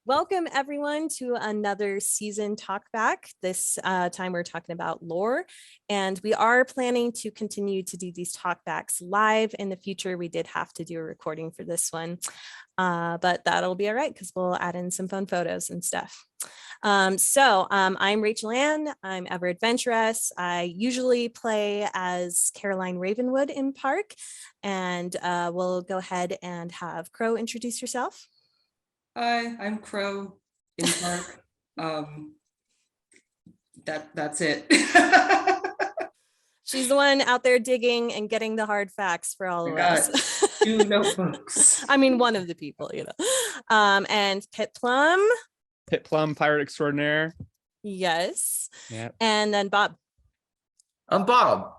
Welcome everyone to another season talkback. This time we're talking about lore, and we are planning to continue to do these talkbacks live in the future. We did have to do a recording for this one, but that'll be all right because we'll add in some fun photos and stuff. I'm Rachel Ann. I'm Ever Adventurous. I usually play as Caroline Ravenwood in Park, and we'll go ahead and have Crow introduce yourself. Hi, I'm Crow in Park. That's it. She's the one out there digging and getting the hard facts for all of us. 2 notebooks. I mean, one of the people, you know. And Plum. Plum, pirate extraordinaire. Yes. Yeah. And then Bob. I'm Bob.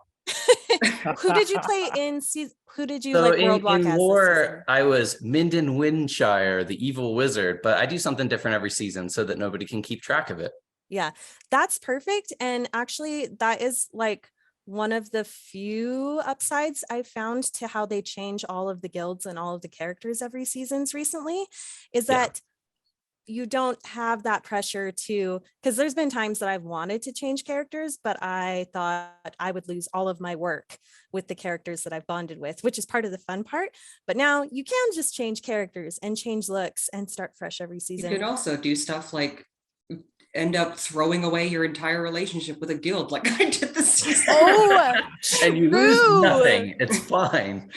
Who did you play in season? Who did you So like World Walk in as lore, I was Minden Windshire, the evil wizard, but I do something different every season so that nobody can keep track of it. Yeah, that's perfect. And actually, that is like one of the few upsides I found to how they change all of the guilds and all of the characters every seasons recently, is that you don't have that pressure to, because there's been times that I've wanted to change characters, but I thought I would lose all of my work with the characters that I've bonded with, which is part of the fun part. But now you can just change characters and change looks and start fresh every season. You could also do stuff like end up throwing away your entire relationship with a guild like I did this season. Oh, and you lose nothing. It's fine.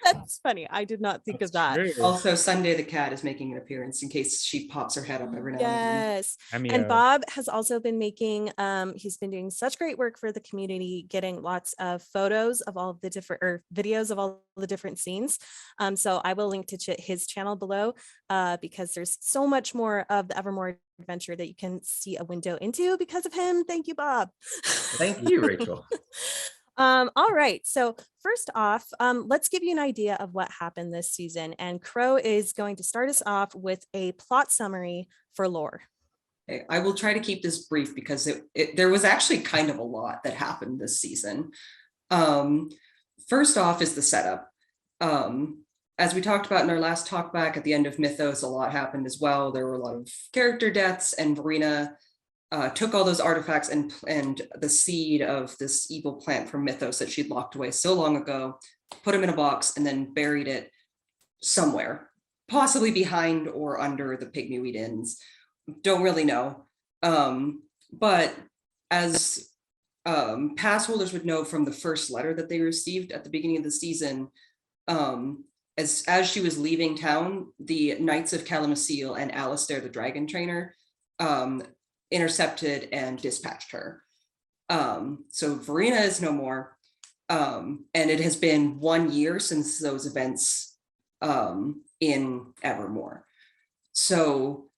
That's funny. I did not think of that. True. Also, Sunday the cat is making an appearance in case she pops her head up every now and then. Yes. And Bob has also been making, he's been doing such great work for the community, getting lots of photos of all of the different, or videos of all the different scenes. So I will link to his channel below because there's so much more of the Evermore adventure that you can see a window into because of him. Thank you, Bob. Thank you, Rachel. All right, so first off, let's give you an idea of what happened this season, and Crow is going to start us off with a plot summary for lore. Okay, I will try to keep this brief because there was actually kind of a lot that happened this season. First off is the setup. As we talked about in our last talk back at the end of Mythos, a lot happened as well. There were a lot of character deaths, and Verena took all those artifacts and the seed of this evil plant from Mythos that she'd locked away so long ago, put them in a box, and then buried it somewhere, possibly behind or under the pygmy-weed inns. Don't really know. But as pass holders would know from the first letter that they received at the beginning of the season, as she was leaving town, the Knights of Kalamazeel and Alistair, the dragon trainer, intercepted and dispatched her. So Verena is no more. And it has been 1 year since those events in Evermore. So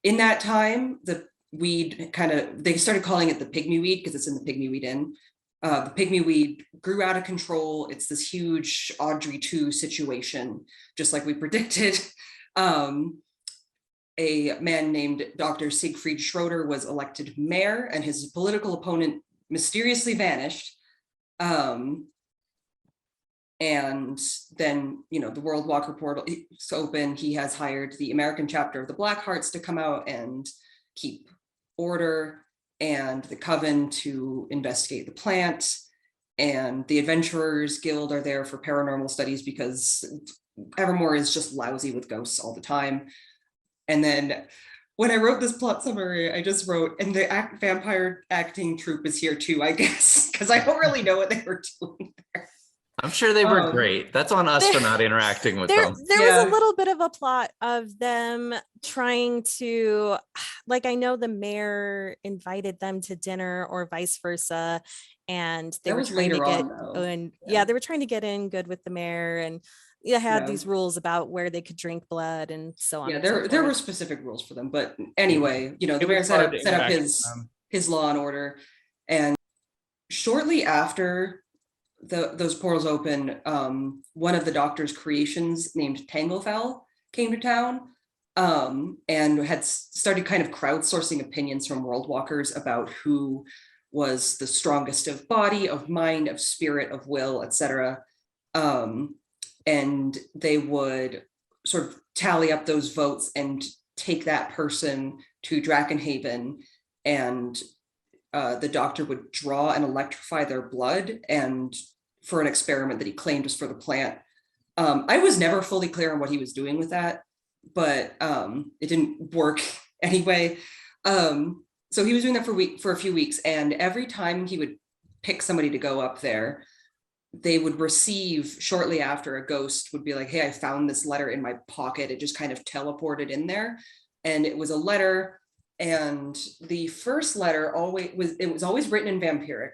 in that time, the weed they started calling it the pygmy weed because it's in the pygmy weed inn. The pygmy weed grew out of control. It's this huge Audrey 2 situation, just like we predicted. A man named Dr. Siegfried Schroeder was elected mayor, and his political opponent mysteriously vanished. And then, the World Walker portal is open. He has hired the American chapter of the Blackhearts to come out and keep order, and the Coven to investigate the plant. And the Adventurers Guild are there for paranormal studies because Evermore is just lousy with ghosts all the time. And then when I wrote this plot summary, I just wrote, and the vampire acting troupe is here too, I guess, because I don't really know what they were doing there. I'm sure they were great. That's on us for not interacting with them. There was a little bit of a plot of them trying to, like, I know the mayor invited them to dinner or vice versa, and they were trying to get they were trying to get in good with the mayor, and had these rules about where they could drink blood and so on. Yeah, there were specific rules for them, but anyway, the mayor set up his law and order, and shortly after those portals open, one of the Doctor's creations named Tanglefell came to town, and had started kind of crowdsourcing opinions from world walkers about who was the strongest of body, of mind, of spirit, of will, etc. And they would sort of tally up those votes and take that person to Drakenhaven, and the doctor would draw and electrify their blood, and for an experiment that he claimed was for the plant. I was never fully clear on what he was doing with that, but it didn't work anyway. So he was doing that for a few weeks, and every time he would pick somebody to go up there, they would receive shortly after, a ghost would be like, hey, I found this letter in my pocket. It just kind of teleported in there. And it was a letter. And the first letter was always written in vampiric.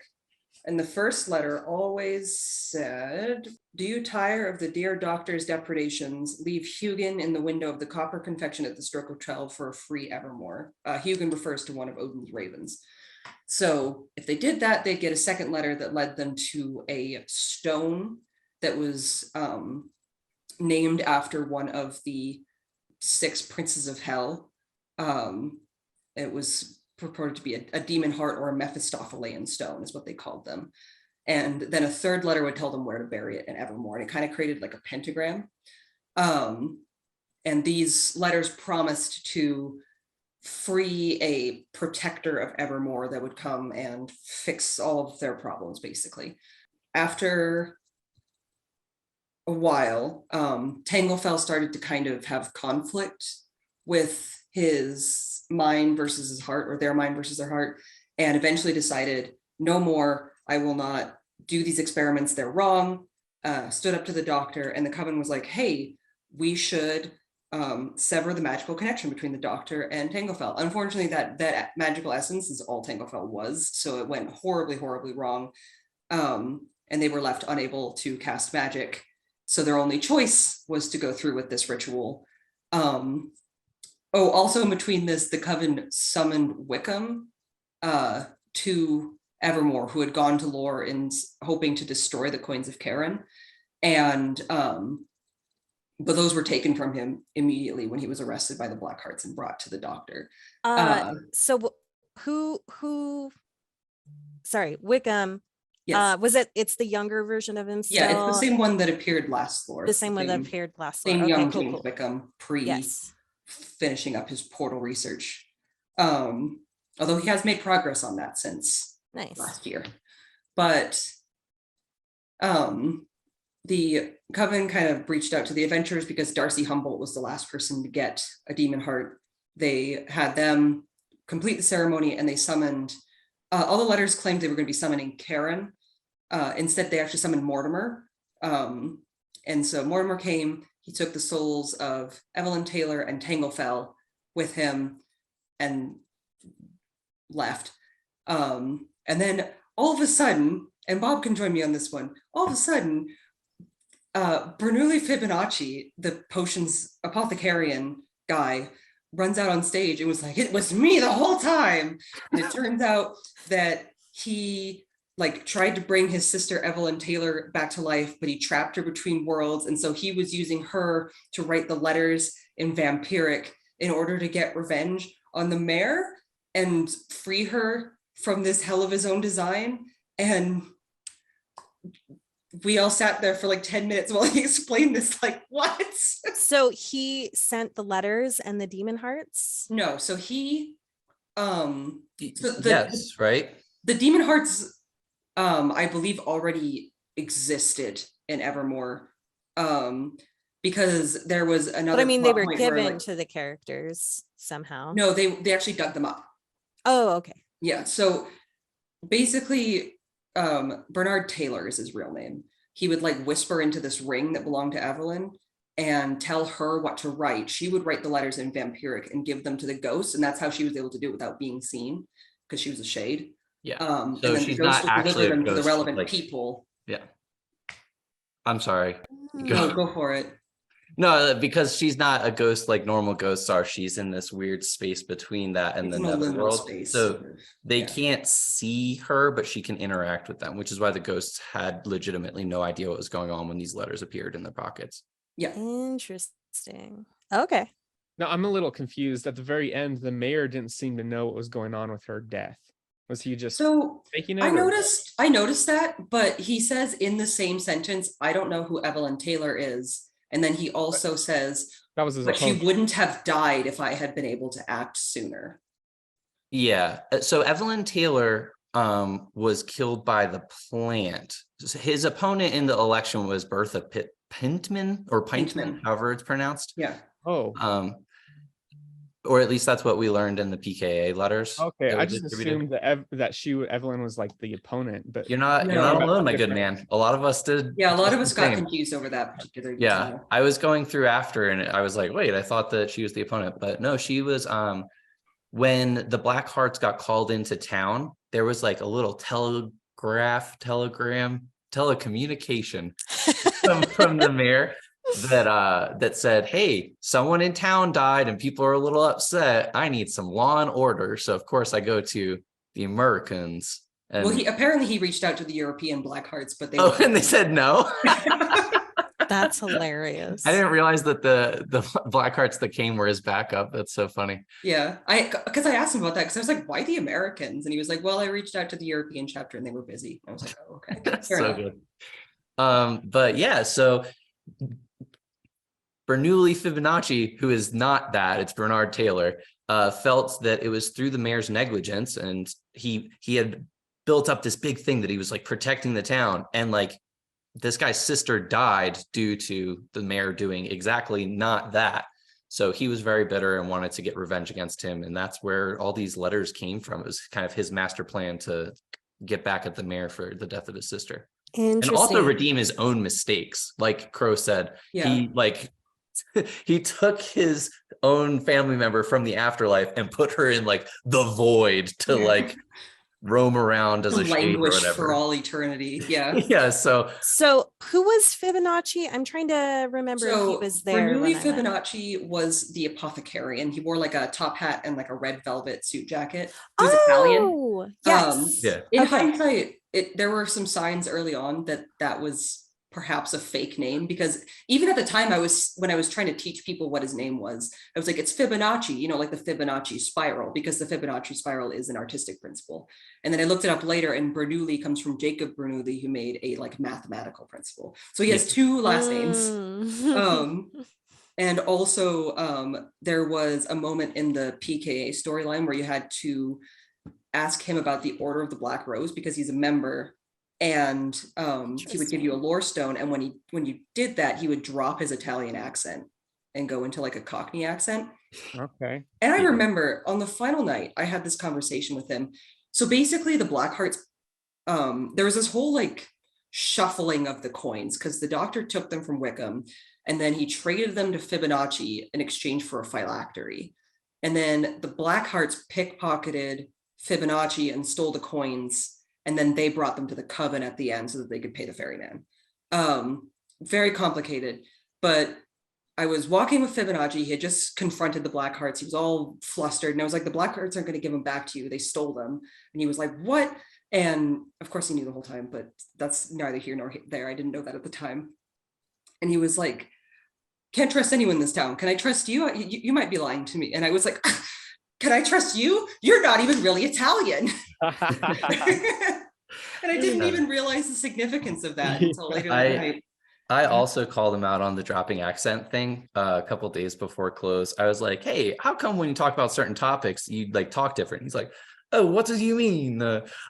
And the first letter always said, do you tire of the dear doctor's depredations? Leave Hugin in the window of the copper confection at the stroke of 12 for a free evermore. Hugin refers to one of Odin's ravens. So if they did that, they'd get a second letter that led them to a stone that was named after one of the 6 princes of hell. It was purported to be a demon heart or a Mephistophelian stone is what they called them. And then a third letter would tell them where to bury it in Evermore. And it kind of created like a pentagram. And these letters promised to free a protector of Evermore that would come and fix all of their problems, basically. After a while, Tanglefell started to kind of have conflict with his mind versus his heart, or their mind versus their heart, and eventually decided, no more, I will not do these experiments, they're wrong. Stood up to the doctor, and the coven was like, hey, we should sever the magical connection between the doctor and Tanglefell. Unfortunately, that magical essence is all Tanglefell was, so it went horribly, horribly wrong. And they were left unable to cast magic. So their only choice was to go through with this ritual. Also in between this, the coven summoned Wickham to Evermore, who had gone to Lore in hoping to destroy the coins of Karen. And but those were taken from him immediately when he was arrested by the Blackhearts and brought to the doctor. So who sorry, Wickham, Yes. it's the younger version of him still? Yeah, it's the same one that appered last Lore. The same one that appeared last Lore. Same Okay, young cool, James cool. Wickham pre Yes. finishing up his portal research. Although he has made progress on that since Nice. last year. But the coven kind of reached out to the adventurers because Darcy Humboldt was the last person to get a demon heart. They had them complete the ceremony, and they summoned, all the letters claimed they were going to be summoning Karen. Instead, they actually summoned Mortimer. And so Mortimer came, he took the souls of Evelyn Taylor and Tanglefell with him and left. And then all of a sudden, and Bob can join me on this one, all of a sudden, Bernoulli Fibonacci, the potions apothecarian guy, runs out on stage and was like, it was me the whole time. And it turns out that he tried to bring his sister Evelyn Taylor back to life, but he trapped her between worlds. And so he was using her to write the letters in vampiric in order to get revenge on the mayor and free her from this hell of his own design. And we all sat there for like 10 minutes while he explained this, like, what? So he sent the letters and the demon hearts? No, so he yes, right? The demon hearts I believe already existed in Evermore, because there was another. But I mean, they were given to the characters somehow. No, they actually dug them up. Oh, okay. Yeah. So basically, Bernard Taylor is his real name. He would whisper into this ring that belonged to Evelyn and tell her what to write. She would write the letters in vampiric and give them to the ghost, and that's how she was able to do it without being seen, because she was a shade. Yeah. So and then she's the ghost not would deliver actually a them to the ghost, relevant people. Yeah. I'm sorry. No, go for it. No, because she's not a ghost like normal ghosts are. She's in this weird space between that and the netherworld. So they can't see her, but she can interact with them, which is why the ghosts had legitimately no idea what was going on when these letters appeared in their pockets. Yeah. Interesting. Okay. Now I'm a little confused. At the very end, the mayor didn't seem to know what was going on with her death. Was he just faking it? I noticed that, but he says in the same sentence, I don't know who Evelyn Taylor is. And then he also says, That was his but she opponent. wouldn't have died if I had been able to act sooner. Yeah. So Evelyn Taylor was killed by the plant. His opponent in the election was Bertha Pintman or Pintman, however it's pronounced. Yeah. Oh. Or at least that's what we learned in the PKA letters. Okay, I just assumed that Evelyn was like the opponent, but you're not alone, my good man. A lot of us did. Yeah, a lot of us got confused over that particular detail. Yeah, I was going through after and I was like, wait, I thought that she was the opponent, but no, she was when the Black Hearts got called into town, there was like a little telecommunication from the mayor that said, hey, someone in town died and people are a little upset. I need some law and order. So of course I go to the Americans. And well, he reached out to the European Black Hearts, but and they said no. That's hilarious. I didn't realize that the Black Hearts that came were his backup. That's so funny. Yeah, because I asked him about that because I was like, why the Americans? And he was like, well, I reached out to the European chapter and they were busy. I was like, oh, okay. That's so good. But yeah, so Bernoulli Fibonacci, who is not that, it's Bernard Taylor, felt that it was through the mayor's negligence, and he had built up this big thing that he was like protecting the town, and like this guy's sister died due to the mayor doing exactly not that. So he was very bitter and wanted to get revenge against him, and that's where all these letters came from. It was kind of his master plan to get back at the mayor for the death of his sister, and also redeem his own mistakes. Like Crow said, he took his own family member from the afterlife and put her in like the void to like roam around as a shade or whatever for all eternity. Yeah. Yeah. So who was Fibonacci? I'm trying to remember if he was there. Renae Fibonacci was the apothecarian. He wore like a top hat and like a red velvet suit jacket. He was Italian. Yes. In hindsight, there were some signs early on that was perhaps a fake name, because even at the time when I was trying to teach people what his name was, I was like, it's Fibonacci, like the Fibonacci spiral, because the Fibonacci spiral is an artistic principle. And then I looked it up later, and Bernoulli comes from Jacob Bernoulli, who made a like mathematical principle. So he has two last names. And also there was a moment in the PKA storyline where you had to ask him about the Order of the Black Rose, because he's a member. And he would give you a lore stone, and when you did that, he would drop his Italian accent and go into like a Cockney accent. Okay. And I remember on the final night, I had this conversation with him. So basically, the Black Hearts, there was this whole like shuffling of the coins, because the doctor took them from Wickham, and then he traded them to Fibonacci in exchange for a phylactery. And then the Black Hearts pickpocketed Fibonacci and stole the coins. And then they brought them to the coven at the end so that they could pay the ferryman. Very complicated, but I was walking with Fibonacci. He had just confronted the Black Hearts. He was all flustered. And I was like, the Black Hearts aren't going to give them back to you. They stole them. And he was like, what? And of course he knew the whole time, but that's neither here nor there. I didn't know that at the time. And he was like, can't trust anyone in this town. Can I trust you? You might be lying to me. And I was like, can I trust you? You're not even really Italian. And I didn't even realize the significance of that until later that night. I also called him out on the dropping accent thing a couple days before close. I was like, hey, how come when you talk about certain topics, you like talk different? He's like, oh, what do you mean?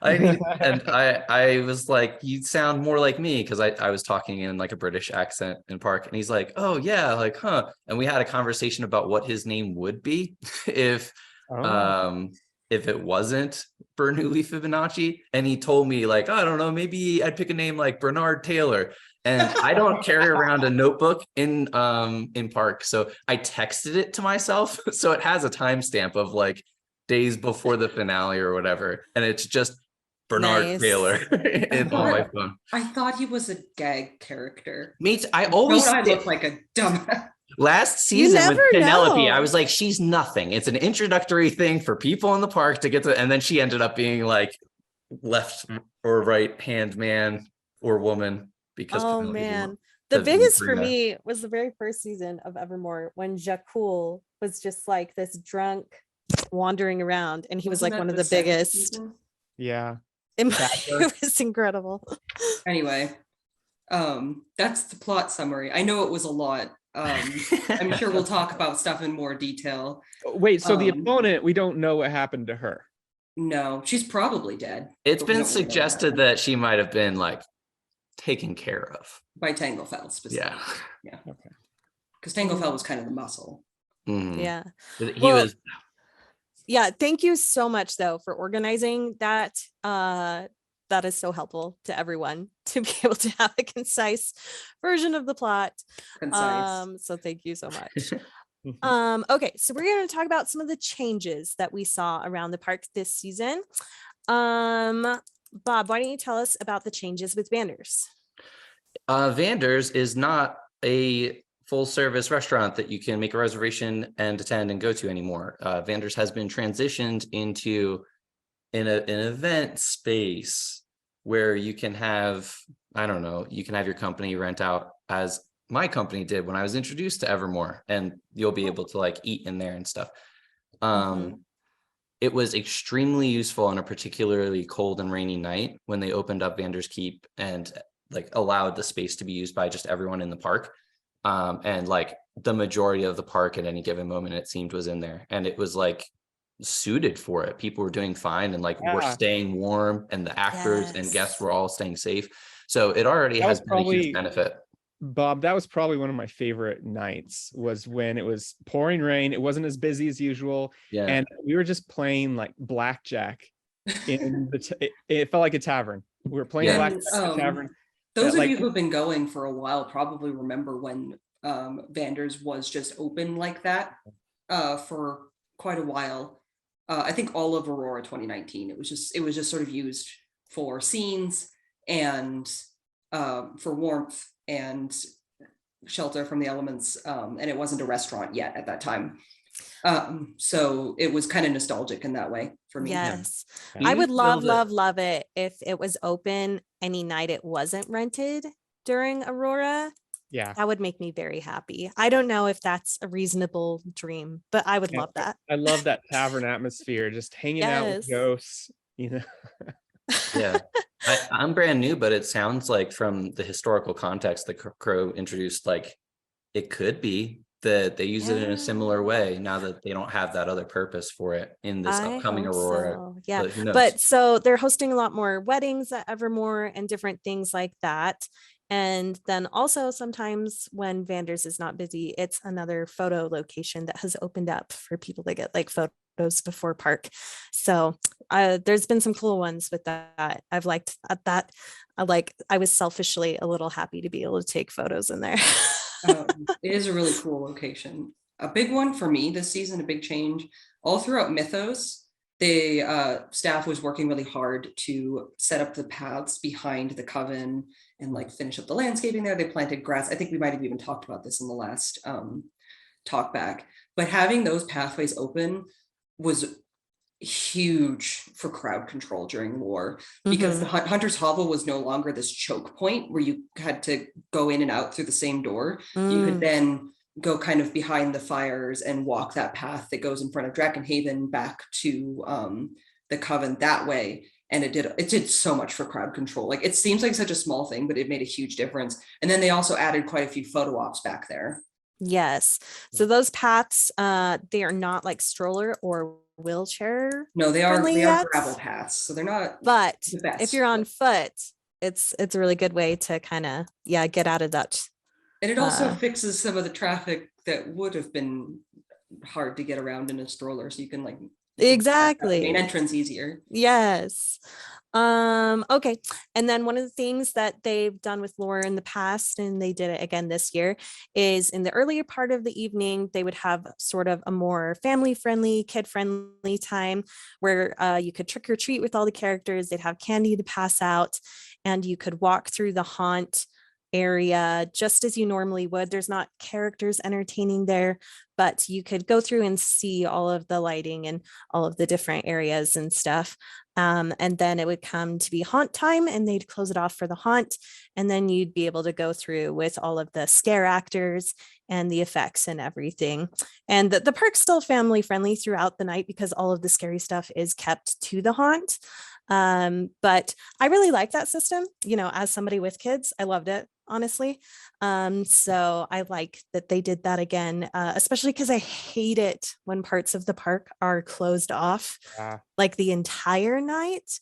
I was like, you sound more like me, because I was talking in like a British accent in Park, and he's like, oh yeah, like, huh. And we had a conversation about what his name would be if it wasn't Bernoulli Fibonacci. And he told me like, oh, I don't know, maybe I'd pick a name like Bernard Taylor. And I don't carry around a notebook in Park. So I texted it to myself. So it has a timestamp of like days before the finale or whatever. And it's just Bernard Taylor on my phone. I thought he was a gag character. I always look like a dumbass. Last season with Penelope, I was like, she's nothing. It's an introductory thing for people in the park to get to, and then she ended up being like left or right hand man or woman, because the biggest for me was the very first season of Evermore, when Jakul was just like this drunk wandering around, and he was like one of the biggest. Yeah. It was incredible. Anyway, That's the plot summary. I know it was a lot. I'm sure we'll talk about stuff in more detail. Wait, so the opponent, we don't know what happened to her. No, she's probably dead. It's been suggested that she might have been like taken care of by Tanglefell specifically. Yeah. Okay. Because Tanglefell was kind of the muscle. Mhm. Yeah. He was. Yeah. Thank you so much though for organizing that. That is so helpful to everyone to be able to have a concise version of the plot. So thank you so much. Okay, so we're going to talk about some of the changes that we saw around the park this season. Bob, why don't you tell us about the changes with Vanders? Vanders is not a full service restaurant that you can make a reservation and attend and go to anymore. Vanders has been transitioned into an event space where you can have, I don't know, you can have your company rent out, as my company did when I was introduced to Evermore, and you'll be able to like eat in there and stuff. It was extremely useful on a particularly cold and rainy night when they opened up Vander's Keep and like allowed the space to be used by just everyone in the park. And like the majority of the park at any given moment, it seemed, was in there, and it was like suited for it. People were doing fine and like were staying warm, and the actors and guests were all staying safe. So it already has been a huge benefit. Bob, that was probably one of my favorite nights, was when it was pouring rain. It wasn't as busy as usual. And we were just playing like blackjack in it felt like a tavern. We were playing blackjack in a tavern. Those of you who've been going for a while probably remember when Vanders was just open like that for quite a while. I think all of Aurora 2019. It was just sort of used for scenes and for warmth and shelter from the elements, and it wasn't a restaurant yet at that time. So it was kind of nostalgic in that way for me. Yes. I would love it if it was open any night it wasn't rented during Aurora. Yeah, that would make me very happy. I don't know if that's a reasonable dream, but I would love that. I love that tavern atmosphere, just hanging out with ghosts, you know. Yeah, I'm brand new, but it sounds like from the historical context that Crow introduced, like it could be that they use it in a similar way now that they don't have that other purpose for it in this upcoming Aurora. So. Yeah, but so they're hosting a lot more weddings at Evermore and different things like that. And then also sometimes when Vanders is not busy, it's another photo location that has opened up for people to get like photos before park. So there's been some cool ones with that. I've liked that. I was selfishly a little happy to be able to take photos in there. It is a really cool location. A big one for me this season, a big change all throughout Mythos. The staff was working really hard to set up the paths behind the coven and like finish up the landscaping there. They planted grass. I think we might have even talked about this in the last talk back, but having those pathways open was huge for crowd control during Lore, because the Hunter's Hovel was no longer this choke point where you had to go in and out through the same door. You could then go kind of behind the fires and walk that path that goes in front of Drakenhaven back to the Coven that way. And it did so much for crowd control. Like, it seems like such a small thing, but it made a huge difference. And then they also added quite a few photo ops back there. Yes. So those paths, they are not like stroller or wheelchair. No, they are gravel paths. So they're not. But the best, if you're on foot, it's a really good way to kind of get out of that. And it also fixes some of the traffic that would have been hard to get around in a stroller. So you can like main entrance easier. Yes. Okay. And then one of the things that they've done with Lore in the past, and they did it again this year, is in the earlier part of the evening, they would have sort of a more family-friendly, kid-friendly time where you could trick or treat with all the characters. They'd have candy to pass out, and you could walk through the haunt area just as you normally would. There's not characters entertaining there, but you could go through and see all of the lighting and all of the different areas and stuff. And then it would come to be haunt time, and they'd close it off for the haunt. And then you'd be able to go through with all of the scare actors and the effects and everything. And the park's still family friendly throughout the night because all of the scary stuff is kept to the haunt. But I really like that system. You know, as somebody with kids, I loved it. honestly. So I like that they did that again, especially because I hate it when parts of the park are closed off like the entire night.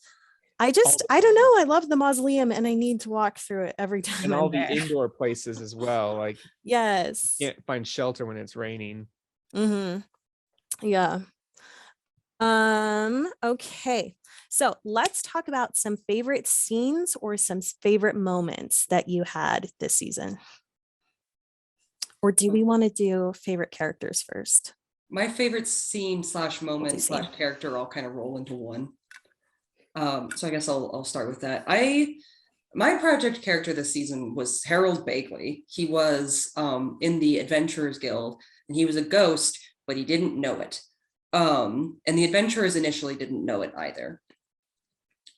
I don't know. I love the mausoleum and I need to walk through it every time. And I'm all there. the indoor places as well. Like, yes. can't find shelter when it's raining. Yeah. Okay. So let's talk about some favorite scenes or some favorite moments that you had this season. Or do we want to do favorite characters first? My favorite scene / moment / character all kind of roll into one. So I guess I'll start with that. My project character this season was Harold Bagley. He was in the Adventurers Guild, and he was a ghost, but he didn't know it. And the adventurers initially didn't know it either.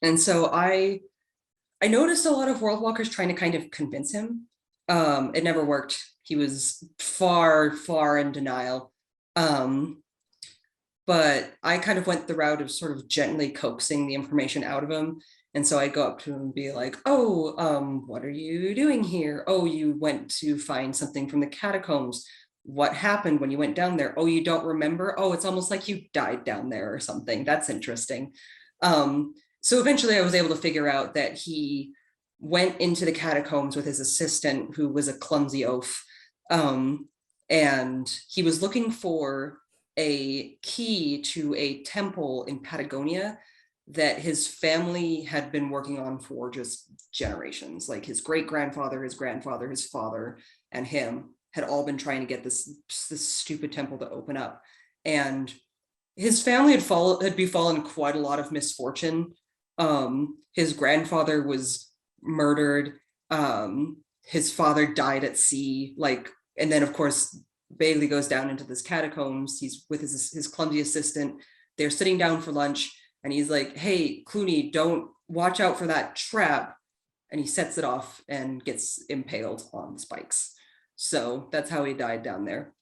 And so I noticed a lot of world walkers trying to kind of convince him. It never worked. He was far in denial. But I kind of went the route of sort of gently coaxing the information out of him. And so I'd go up to him and be like, oh, what are you doing here? Oh, you went to find something from the catacombs. What happened when you went down there? Oh, you don't remember? Oh, it's almost like you died down there or something. That's interesting. So eventually I was able to figure out that he went into the catacombs with his assistant, who was a clumsy oaf. And he was looking for a key to a temple in Patagonia that his family had been working on for just generations. Like his great-grandfather, his grandfather, his father, and him had all been trying to get this stupid temple to open up. And his family had befallen quite a lot of misfortune. His grandfather was murdered. His father died at sea. And then of course, Bagley goes down into this catacombs. He's with his clumsy assistant. They're sitting down for lunch, and he's like, hey, Clooney, don't watch out for that trap. And he sets it off and gets impaled on the spikes. So that's how he died down there.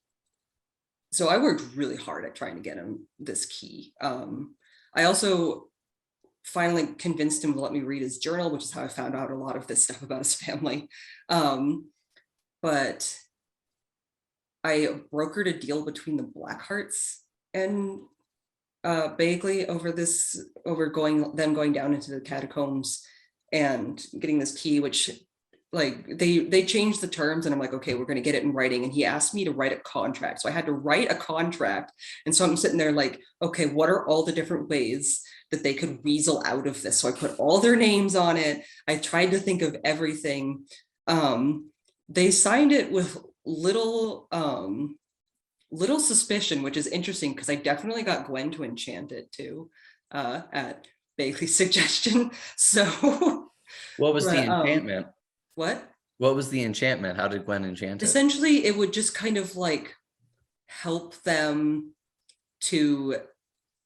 So I worked really hard at trying to get him this key. I also finally convinced him to let me read his journal, which is how I found out a lot of this stuff about his family. But I brokered a deal between the Blackhearts and Bagley over them going down into the catacombs and getting this key, which they changed the terms, and I'm like, okay, we're going to get it in writing. And he asked me to write a contract. So I had to write a contract. And so I'm sitting there like, okay, what are all the different ways that they could weasel out of this? So I put all their names on it. I tried to think of everything. They signed it with little suspicion, which is interesting because I definitely got Gwen to enchant it too, at Bagley's suggestion. So what was the enchantment? What was the enchantment? How did Gwen enchant it? Essentially, it would just kind of like help them to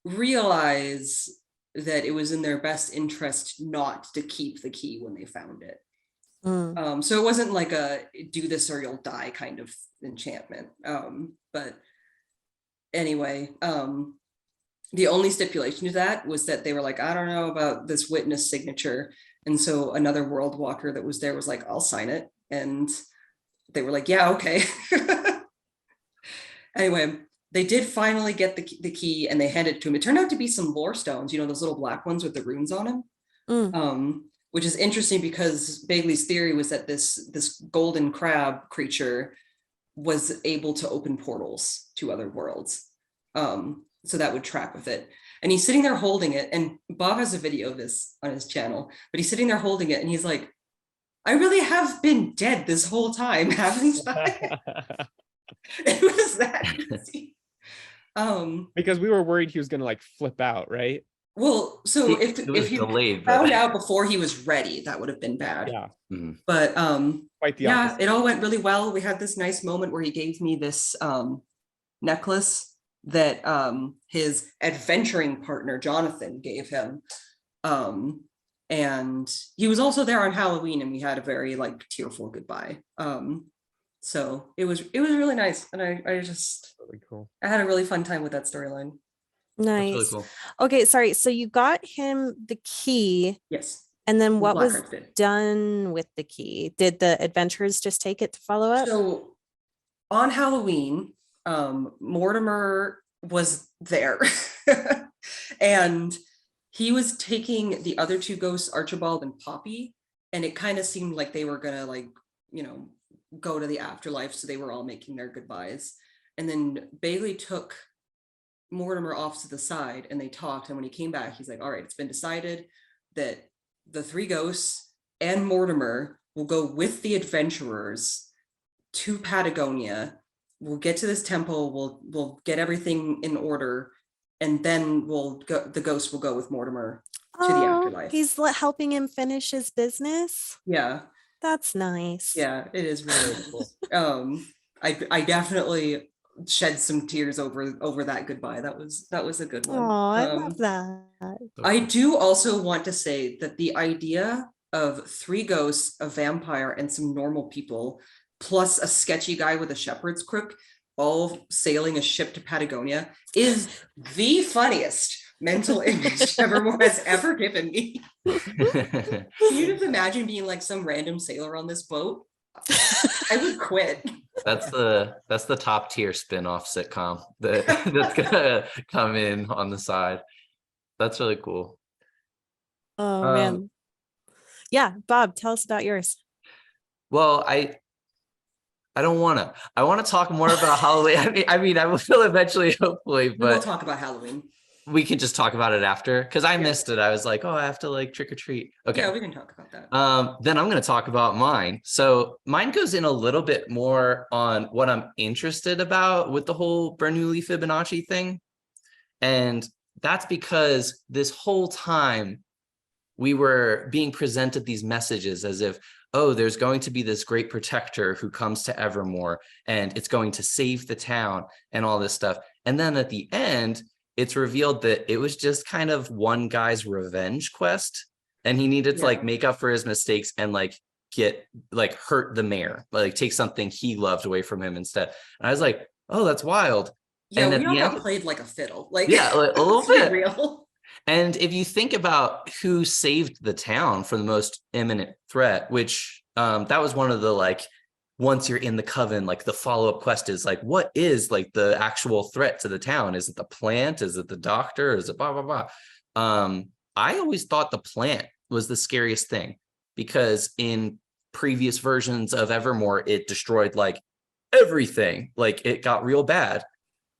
realize that it was in their best interest not to keep the key when they found it. So it wasn't like a do this or you'll die kind of enchantment. But anyway, the only stipulation to that was that they were like, I don't know about this witness signature. And so another world walker that was there was like, I'll sign it. And they were like, yeah, okay. Anyway, they did finally get the key and they handed it to him. It turned out to be some lore stones, those little black ones with the runes on them. Which is interesting because Bagley's theory was that this golden crab creature was able to open portals to other worlds. So that would track with it. And he's sitting there holding it, and Bob has a video of this on his channel, but he's sitting there holding it and he's like, I really have been dead this whole time, haven't I? It was that easy. Because we were worried he was gonna flip out, right? Well, so if he delayed, found out before he was ready, that would have been bad. Yeah. Mm-hmm. But quite the yeah, opposite. it all went really well. We had this nice moment where he gave me this necklace that his adventuring partner Jonathan gave him. And he was also there on Halloween, and we had a very tearful goodbye. So it was really nice, and I just really cool. I had a really fun time with that storyline. Nice. That's really cool. Okay, sorry. So you got him the key. Yes. And then what was Blackhearts did. done with the key? Did the adventurers just take it to follow up? So on Halloween, Mortimer was there and he was taking the other two ghosts, Archibald and Poppy, and it kind of seemed like they were gonna like, you know, go to the afterlife. So they were all making their goodbyes. And then Bagley took Mortimer off to the side and they talked. And when he came back, he's like, all right, it's been decided that the three ghosts and Mortimer will go with the adventurers to Patagonia. We'll get to this temple. We'll get everything in order. And then the ghost will go with Mortimer to the afterlife. He's helping him finish his business. Yeah. That's nice. Yeah, it is really cool. I definitely shed some tears over that goodbye. That was a good one. Oh, I love that. I do also want to say that the idea of three ghosts, a vampire, and some normal people, plus a sketchy guy with a shepherd's crook, all sailing a ship to Patagonia, is the funniest mental image Evermore has ever given me. Can you just imagine being like some random sailor on this boat? I would quit. That's the top tier spin-off sitcom that's gonna come in on the side. That's really cool. Oh man. Yeah, Bob, tell us about yours. Well, I don't want to. I want to talk more about Halloween. I mean, I will eventually, hopefully, but we'll talk about Halloween. We can just talk about it after, because I missed it. I was like, oh, I have to like trick or treat. Okay. Yeah, we can talk about that. Then I'm going to talk about mine. So mine goes in a little bit more on what I'm interested about with the whole Bernoulli Fibonacci thing. And that's because this whole time we were being presented these messages as if, oh, there's going to be this great protector who comes to Evermore and it's going to save the town and all this stuff. And then at the end, it's revealed that it was just kind of one guy's revenge quest, and he needed to like make up for his mistakes and like hurt the mayor, like take something he loved away from him instead. And I was like, oh, that's wild. Yeah, and we all got played like a fiddle. Like, yeah, like, a little bit. Real. And if you think about who saved the town from the most imminent threat, which that was one of the like, once you're in the coven, like the follow-up quest is like, what is like the actual threat to the town? Is it the plant? Is it the doctor? Is it blah, blah, blah? I always thought the plant was the scariest thing, because in previous versions of Evermore, it destroyed like everything. Like it got real bad.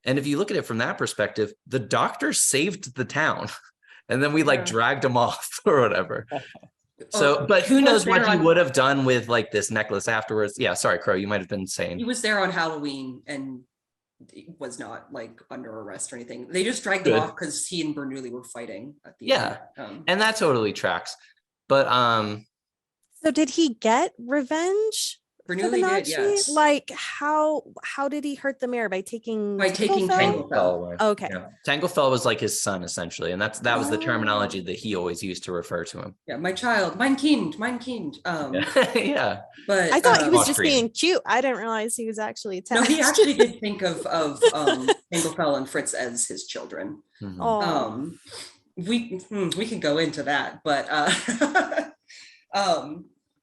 And if you look at it from that perspective, the doctor saved the town and then we like dragged him off or whatever. So, but who knows what he would have done with like this necklace afterwards. Yeah, sorry, Crow, you might have been saying. He was there on Halloween and was not like under arrest or anything. They just dragged him off because he and Bernoulli were fighting at the end. And that totally tracks. But so did he get revenge? Bernoulli did, yes. Like how did he hurt the mayor? By taking Tanglefell? Okay. Yeah. Tanglefell was like his son essentially, and that was the terminology that he always used to refer to him. Yeah, my child, mein Kind. Yeah. But I thought he was just being cute. I didn't realize he was actually attached. No, he actually did think of Tanglefell and Fritz as his children. Mm-hmm. We can go into that, but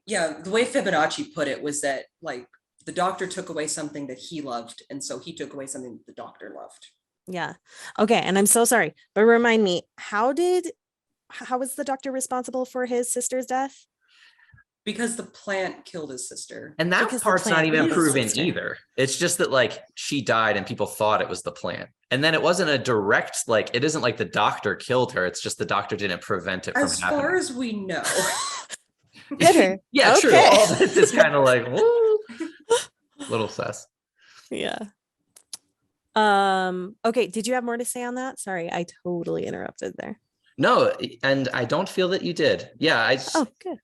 yeah, the way Fibonacci put it was that like the doctor took away something that he loved, and so he took away something that the doctor loved. Yeah. Okay. And I'm so sorry, but remind me, how was the doctor responsible for his sister's death? Because the plant killed his sister. And that part's not even proven either. It's just that like she died and people thought it was the plant. And then it wasn't a direct, like, it isn't like the doctor killed her. It's just the doctor didn't prevent it from happening. As far as we know. Bitter. Yeah, okay. True. All this is kind of like little sus. Yeah. Okay. Did you have more to say on that? Sorry, I totally interrupted there. No, and I don't feel that you did. Yeah,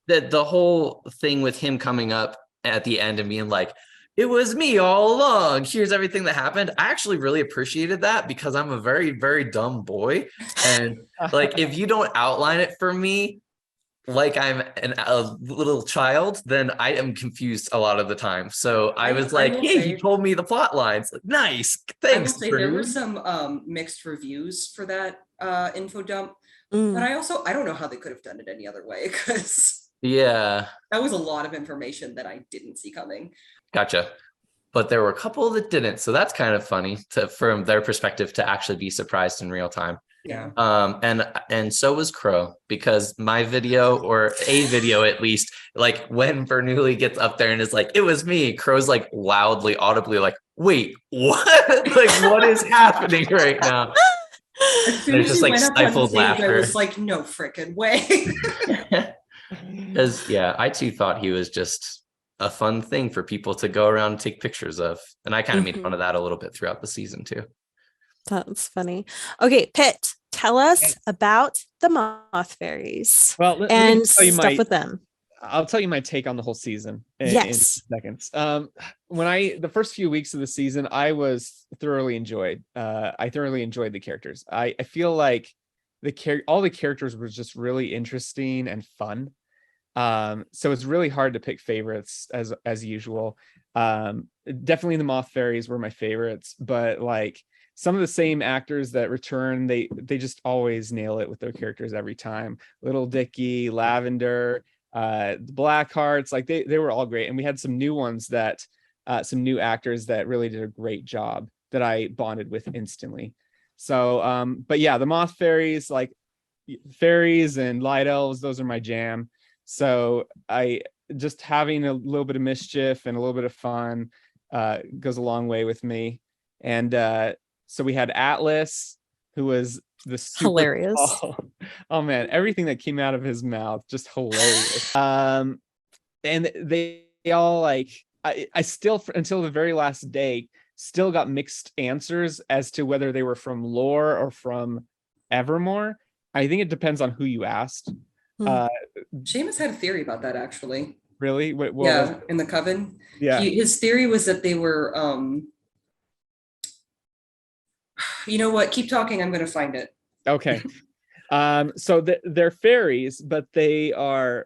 good. The whole thing with him coming up at the end and being like, it was me all along. Here's everything that happened. I actually really appreciated that because I'm a very, very dumb boy. And like, if you don't outline it for me, like I'm a little child, then I am confused a lot of the time. So I was like, hey, he told me the plot lines. Like, nice. Thanks. I will say there were some mixed reviews for that info dump. But I don't know how they could have done it any other way, because that was a lot of information that I didn't see coming. Gotcha. But there were a couple that didn't. So that's kind of funny from their perspective to actually be surprised in real time. Yeah. And so was Crow, because my video, or a video at least, like when Bernoulli gets up there and is like, it was me, Crow's like loudly, audibly like, wait, what? Like, what is happening right now? There's just like stifled laughter. I was like, no freaking way. Because I too thought he was just a fun thing for people to go around and take pictures of. And I kind of made fun of that a little bit throughout the season too. That's funny. Okay, Pitt, tell us about the moth fairies. Well, and stuff with them. I'll tell you my take on the whole season in seconds. The first few weeks of the season, I thoroughly enjoyed the characters. I feel like all the characters were just really interesting and fun. So it's really hard to pick favorites as usual. Definitely the moth fairies were my favorites, but like some of the same actors that return, they just always nail it with their characters every time. Little Dicky, Lavender, the Blackhearts, like they were all great. And we had some new ones some new actors that really did a great job that I bonded with instantly. So, but yeah, the moth fairies, like fairies and light elves, those are my jam. So I just having a little bit of mischief and a little bit of fun goes a long way with me. And so we had Atlas, who was the hilarious. Oh man, everything that came out of his mouth, just hilarious. And they all like, I still, until the very last day, still got mixed answers as to whether they were from Lore or from Evermore. I think it depends on who you asked. Seamus had a theory about that, actually. Really? What in the Coven. Yeah. His theory was that they were, you know what? Keep talking. I'm going to find it. Okay. So they're fairies, but they are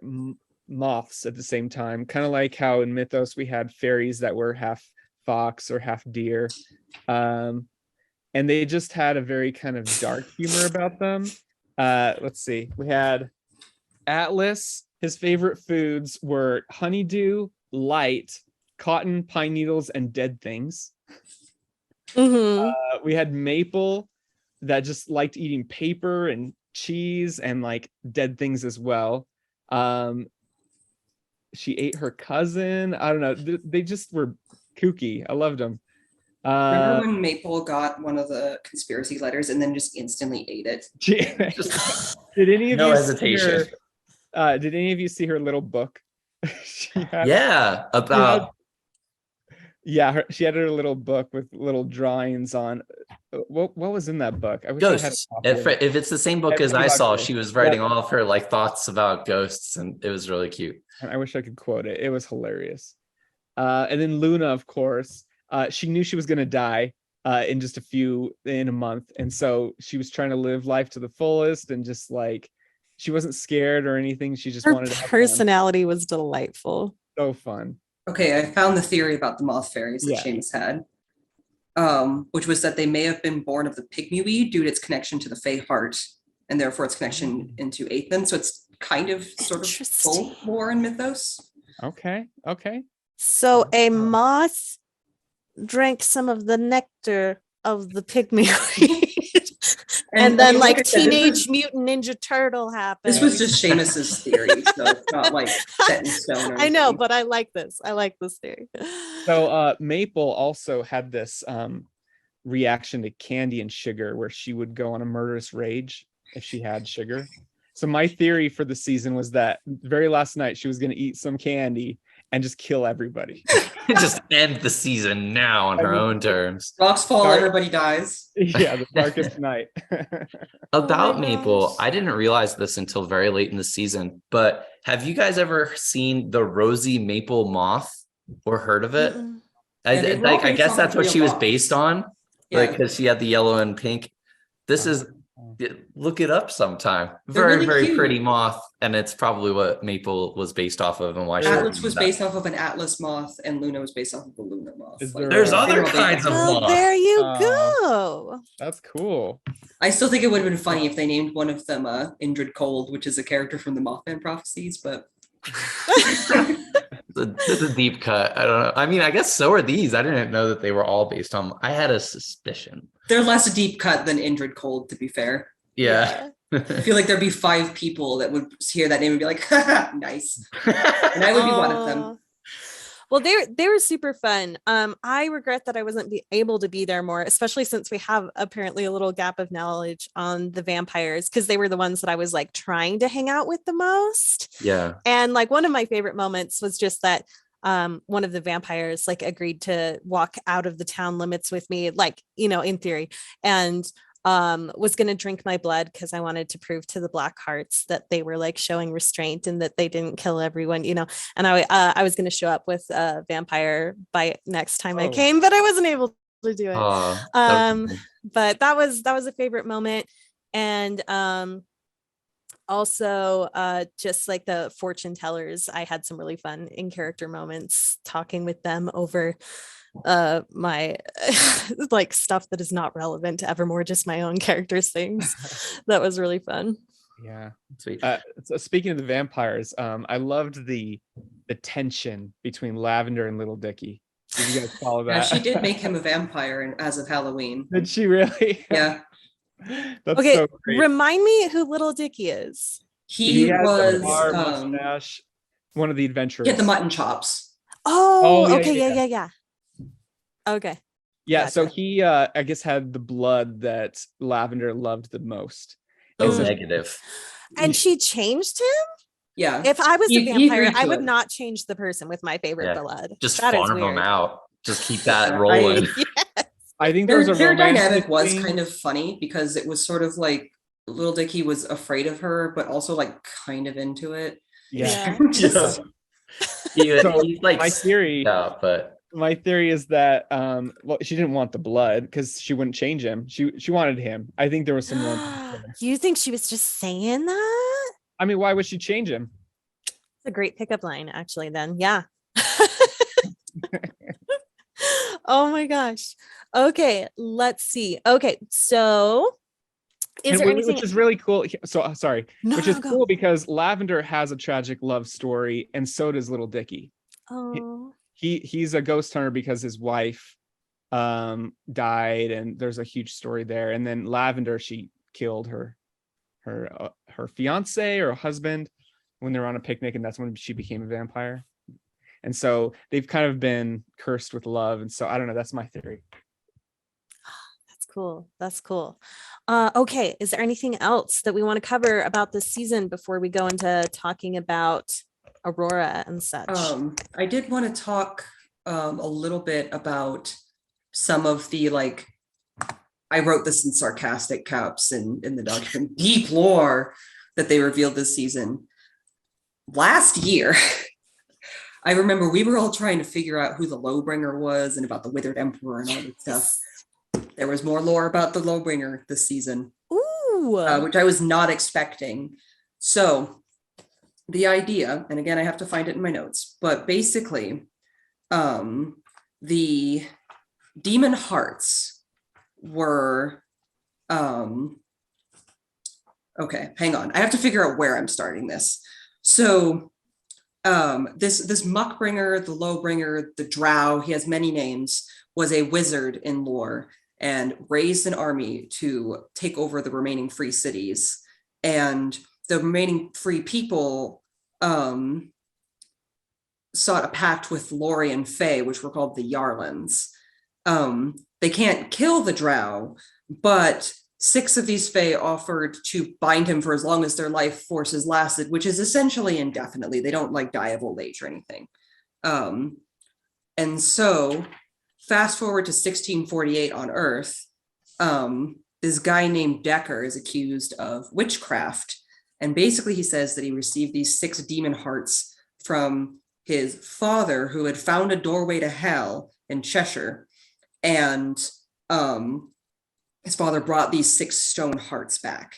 moths at the same time. Kind of like how in Mythos we had fairies that were half fox or half deer. And they just had a very kind of dark humor about them. Let's see. We had Atlas. His favorite foods were honeydew, light, cotton, pine needles, and dead things. We had Maple, that just liked eating paper and cheese and like dead things as well. She ate her cousin. I don't know. They just were kooky. I loved them. Remember when Maple got one of the conspiracy letters and then just instantly ate it? Did any of no you hesitation. Did any of you see her little book? She had her little book with little drawings on what was in that book. I wish ghosts. I had if it's the same book as I saw, she was writing all of her like thoughts about ghosts, and it was really cute. I wish I could quote it. It was hilarious. And then Luna, of course, she knew she was going to die in a month, and so she was trying to live life to the fullest, and just like she wasn't scared or anything. She just wanted to have personality was delightful. So fun. Okay, I found the theory about the moth fairies that Seamus had, which was that they may have been born of the pygmy due to its connection to the Fey heart, and therefore its connection into Aethan. So it's kind of sort of full lore and mythos. Okay. So a moth drank some of the nectar of the pygmy and then like Teenage Mutant Ninja Turtle happened. This was just Seamus's theory, so it's not like set in stone. I know, but I like this theory. So Maple also had this reaction to candy and sugar, where she would go on a murderous rage if she had sugar. So my theory for the season was that the very last night she was going to eat some candy and just kill everybody. Just end the season now on her own terms. Rocks fall, everybody dies. Yeah, the darkest night. About Maple, I didn't realize this until very late in the season, but have you guys ever seen the rosy maple moth or heard of it? I guess that's what she was based on, like because she had the yellow and pink. This is Look it up sometime. They're Very, really very cute. pretty moth, and it's probably what Maple was based off of and why she Atlas was that. based off of an Atlas moth, and Luna was based off of the Luna moth. Is Like, there There's a- other they're all kinds based of off- Well, moth. there you Oh. go. That's cool. I still think it would have been funny if they named one of them Indrid Cold, which is a character from the Mothman Prophecies, but This is a deep cut. I don't know. I mean, I guess so are these. I didn't know that they were all based on. I had a suspicion. they're less deep cut than Indrid Cold, to be fair. Yeah. I feel like there'd be 5 people that would hear that name and be like, haha, nice. And I would be one of them. Aw. Well, they were super fun. I regret that I wasn't able to be there more, especially since we have apparently a little gap of knowledge on the vampires, because they were the ones that I was like trying to hang out with the most. Yeah. And like one of my favorite moments was just that one of the vampires like agreed to walk out of the town limits with me, like, you know, in theory, and was going to drink my blood because I wanted to prove to the Black Hearts that they were like showing restraint and that they didn't kill everyone, you know. And I was going to show up with a vampire bite next time I Oh. came, but I wasn't able to do it. That was- But that was a favorite moment. And also just like the fortune tellers, I had some really fun in character moments talking with them over my like stuff that is not relevant to Evermore, just my own characters things. That was really fun. Yeah. Sweet. So speaking of the vampires, I loved the tension between Lavender and Little Dicky. Did you guys follow that? Yeah, she did make him a vampire as of Halloween. Did she really? Yeah. That's Okay, so great. remind me who Little Dicky is. He has was a bar mustache, one of the adventurers. he had the mutton chops. Oh, yeah, okay, yeah. yeah. Okay. Yeah, so Gotcha. he I guess had the blood that Lavender loved the most. So And so- negative. And she changed him? Yeah. If I was He a vampire, agreed I to would it. not change the person with my favorite Yeah. blood. Just That is farm them weird. out. Just keep that Right. rolling. Yes. I think Their, there's a their romantic dynamic was thing. kind of funny because it was sort of like Little Dicky was afraid of her, but also like kind of into it. Yeah. Just- So, He's like, my theory yeah, but my theory is that well, she didn't want the blood because she wouldn't change him. She wanted him. I think there was some romance there. You think she was just saying that? I mean, why would she change him? It's a great pickup line, actually, then. Yeah. Oh my gosh. Okay, let's see. Okay, so is And there anything? which is really cool. So sorry, No, which is go. cool because Lavender has a tragic love story, and so does Little Dicky. Oh, He's a ghost hunter because his wife died, and there's a huge story there. And then Lavender, she killed her fiance or husband when they were on a picnic, and that's when she became a vampire. And so they've kind of been cursed with love, and so I don't know. That's my theory. that's cool. That's cool. Okay, is there anything else that we want to cover about this season before we go into talking about Aurora and such? I did want to talk a little bit about some of the like I wrote this in sarcastic caps in the document, deep lore that they revealed this season. Last year, I remember we were all trying to figure out who the Lowbringer was and about the Withered Emperor and all this stuff. There was more lore about the Lowbringer this season, Ooh. which I was not expecting. So the idea, and again, I have to find it in my notes, but basically, the demon hearts were, okay, hang on. I have to figure out where I'm starting this. So this Muckbringer, the Lowbringer, the Drow, he has many names, was a wizard in lore and raised an army to take over the remaining free cities. And the remaining free people sought a pact with Lorien Fae, which were called the Yarlans. They can't kill the Drow, but 6 of these Fae offered to bind him for as long as their life forces lasted, which is essentially indefinitely. They don't like die of old age or anything. And so fast forward to 1648 on Earth, this guy named Decker is accused of witchcraft. And basically he says that he received these 6 demon hearts from his father, who had found a doorway to hell in Cheshire. And his father brought these 6 stone hearts back.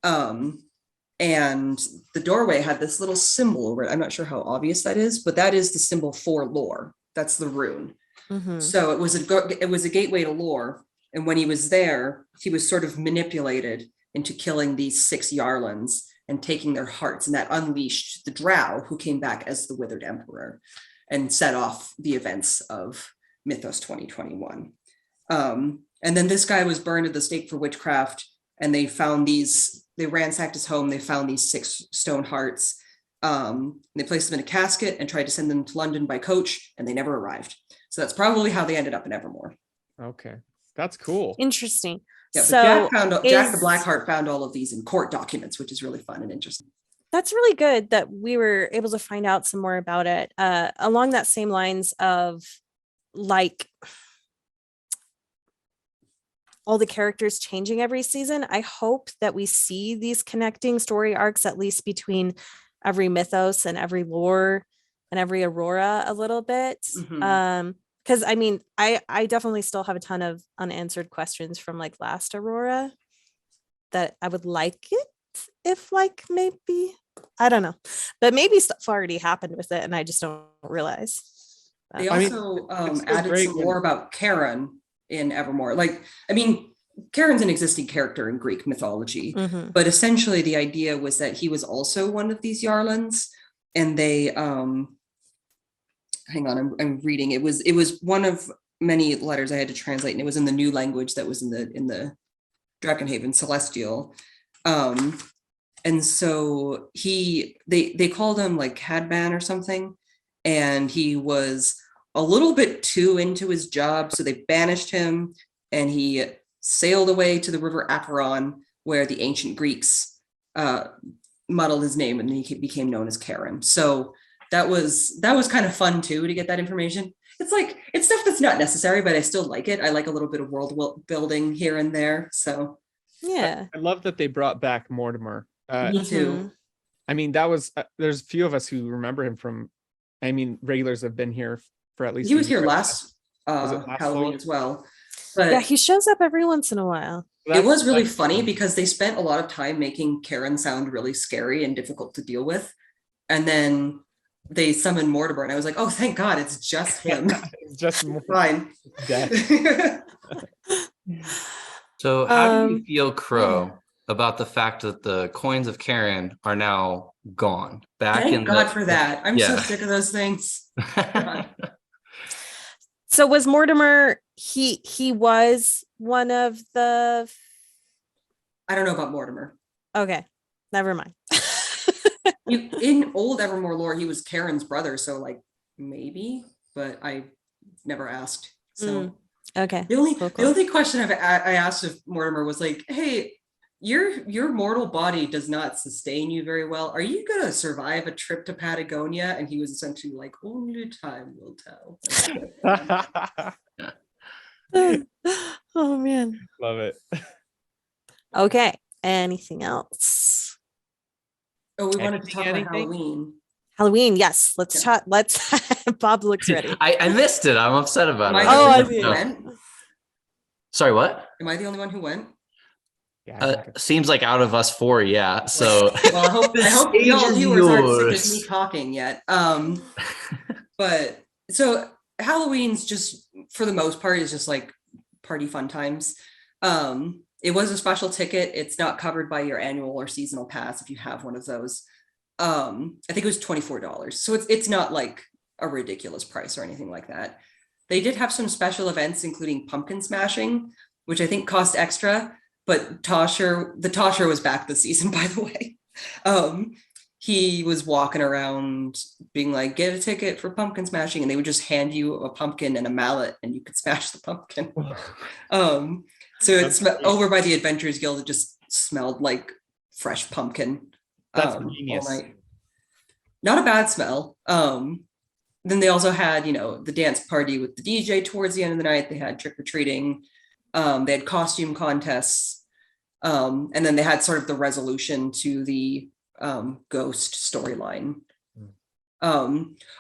And the doorway had this little symbol over it. I'm not sure how obvious that is, but that is the symbol for lore. That's the rune. So it was a gateway to lore. And when he was there, he was sort of manipulated into killing these 6 Yarlans and taking their hearts. And that unleashed the Drow, who came back as the Withered Emperor and set off the events of Mythos 2021. And then this guy was burned at the stake for witchcraft, and they ransacked his home. They found these 6 stone hearts. They placed them in a casket and tried to send them to London by coach, and they never arrived. So that's probably how they ended up in Evermore. Okay, that's cool. Interesting. Yeah, so Jack the Blackheart found all of these in court documents, which is really fun and interesting. That's really good that we were able to find out some more about it. Along that same lines of like all the characters changing every season, I hope that we see these connecting story arcs, at least between every mythos and every lore and every Aurora a little bit. Because I mean, I definitely still have a ton of unanswered questions from like last Aurora that I would like it if like maybe, I don't know, but maybe stuff already happened with it and I just don't realize. They also added some more about Karen in Evermore. Like, I mean, Karen's an existing character in Greek mythology, but essentially the idea was that he was also one of these Yarlans, and they hang on, I'm reading. It was one of many letters I had to translate, and it was in the new language that was in the Drakenhaven Celestial. And so they called him like Cadban or something, and he was a little bit too into his job, so they banished him, and he sailed away to the river Acheron, where the ancient Greeks muddled his name, and he became known as Karen. So that was kind of fun too, to get that information. It's stuff that's not necessary, but I still like it. I like a little bit of world building here and there. So yeah, I love that they brought back Mortimer. Me too. I mean, that was there's a few of us who remember him from. I mean, regulars have been here for at least. He was here last Halloween as well. But yeah, he shows up every once in a while. It was really funny because they spent a lot of time making Karen sound really scary and difficult to deal with, and then they summoned Mortimer, and I was like, oh, thank God, it's just him. It's just fine. So how do you feel, Crow, about the fact that the coins of Karen are now gone? Thank God for that. I'm so sick of those things. So was Mortimer, he was one of the... I don't know about Mortimer. Okay, never mind. In old Evermore lore, he was Karen's brother, so like maybe, but I never asked. So okay. The only question I asked of Mortimer was like, hey, your mortal body does not sustain you very well. Are you gonna survive a trip to Patagonia? And he was essentially like, only time will tell. Oh man. Love it. Okay. Anything else? Oh, we wanted to talk about Halloween. Halloween, yes. Let's talk. Bob looks ready. I missed it. I'm upset about it. I see. Sorry, what? Am I the only one who went? Yeah, seems like out of us 4, yeah. So well, I hope y'all viewers aren't sick of me talking yet. But so Halloween's just, for the most part, is just like party fun times. It was a special ticket. It's not covered by your annual or seasonal pass if you have one of those. I think it was $24. So it's not like a ridiculous price or anything like that. They did have some special events, including pumpkin smashing, which I think cost extra, but the Tosher was back this season, by the way. He was walking around being like, get a ticket for pumpkin smashing, and they would just hand you a pumpkin and a mallet and you could smash the pumpkin. So it's over by the Adventurers Guild. It just smelled like fresh pumpkin. That's all genius. night. Not a bad smell. Then they also had, the dance party with the DJ towards the end of the night. They had trick-or-treating. They had costume contests. And then they had sort of the resolution to the ghost storyline.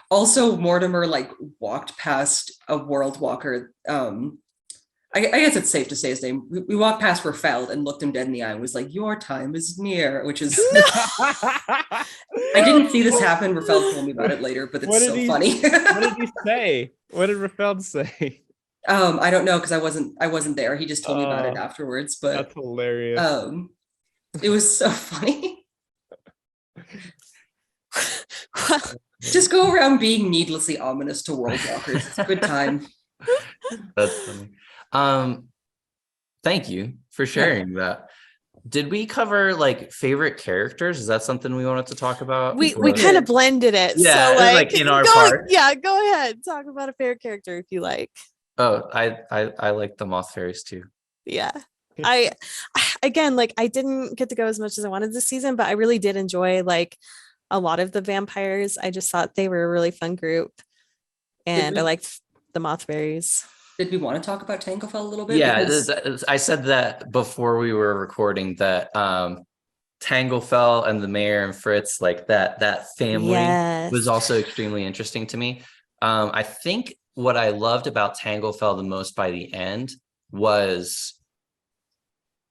Also, Mortimer walked past a world walker. I guess it's safe to say his name. We walked past Refeld and looked him dead in the eye and was like, "Your time is near," which is. I didn't see this happen. Refeld told me about it later, but it's so funny. What did he say? What did Refeld say? I don't know because I wasn't there. He just told me about it afterwards. But that's hilarious. It was so funny. Just go around being needlessly ominous to world walkers. It's a good time. That's funny. Thank you for sharing that. Did we cover like favorite characters? Is that something we wanted to talk about? We kind of blended it. Yeah, so like in our part. Yeah, go ahead. Talk about a favorite character if you like. Oh, I like the moth fairies too. Yeah. I didn't get to go as much as I wanted this season, but I really did enjoy like a lot of the vampires. I just thought they were a really fun group. And I liked the moth fairies. Did we want to talk about Tanglefell a little bit? Yeah, I said that before we were recording that Tanglefell and the mayor and Fritz, like that family was also extremely interesting to me. I think what I loved about Tanglefell the most by the end was,